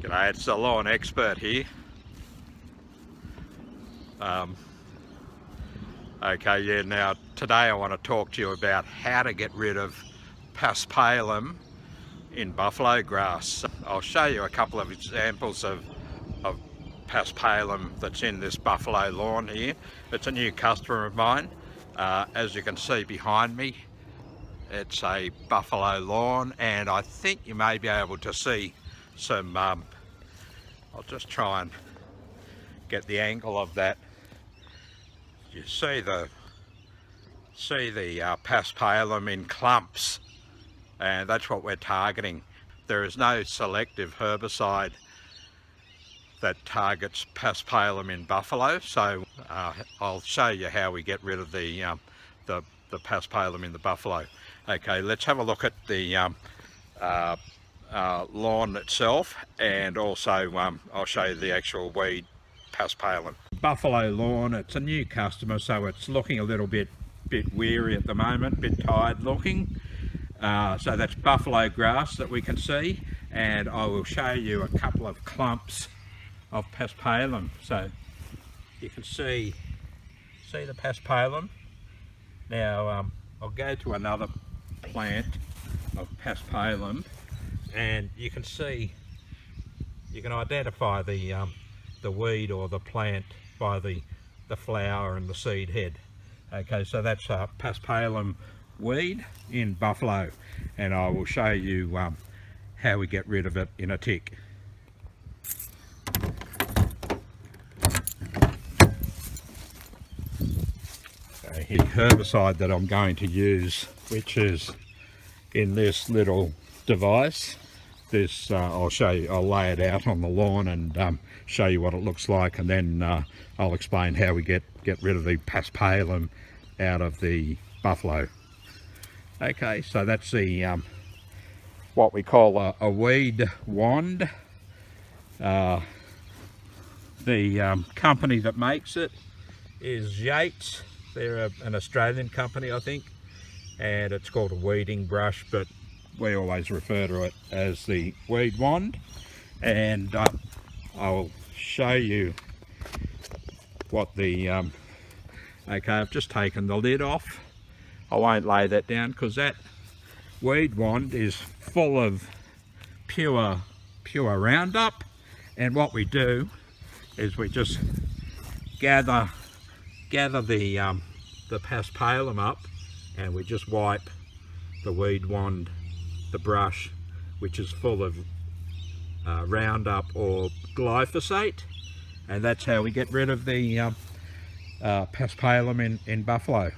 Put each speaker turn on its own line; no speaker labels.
G'day, it's the lawn expert here. Now today I want to talk to you about how to get rid of Paspalum in buffalo grass. I'll show you a couple of examples of Paspalum that's in this buffalo lawn here. It's a new customer of mine. As you can see behind me, it's a buffalo lawn, and I think you may be able to see some I'll just try and get the angle of that. You see the Paspalum in clumps, and that's what we're targeting. There is no selective herbicide that targets Paspalum in buffalo, so I'll show you how we get rid of the Paspalum in the buffalo. Okay, let's have a look at the lawn itself, and also I'll show you the actual weed Paspalum. Buffalo lawn, it's a new customer, so it's looking a little bit weary at the moment, bit tired looking. So that's buffalo grass that we can see, and I will show you a couple of clumps of Paspalum. So you can see the Paspalum. Now I'll go to another plant of Paspalum, and you can identify the weed or the plant by the flower and the seed head. Okay, so that's a Paspalum weed in buffalo, and I will show you how we get rid of it in a tick. The herbicide that I'm going to use, which is in this little device, this I'll show you. I'll lay it out on the lawn and show you what it looks like, and then I'll explain how we get rid of the Paspalum out of the buffalo. Okay, so that's the what we call a weed wand. The company that makes it is Yates. They're an Australian company, I think, and it's called a weeding brush, but we always refer to it as the weed wand. And I'll show you what the okay, I've just taken the lid off. I won't lay that down because that weed wand is full of pure Roundup, and what we do is we just gather the Paspalum up, and we just wipe the weed wand, the brush, which is full of Roundup or glyphosate, and that's how we get rid of the Paspalum in buffalo.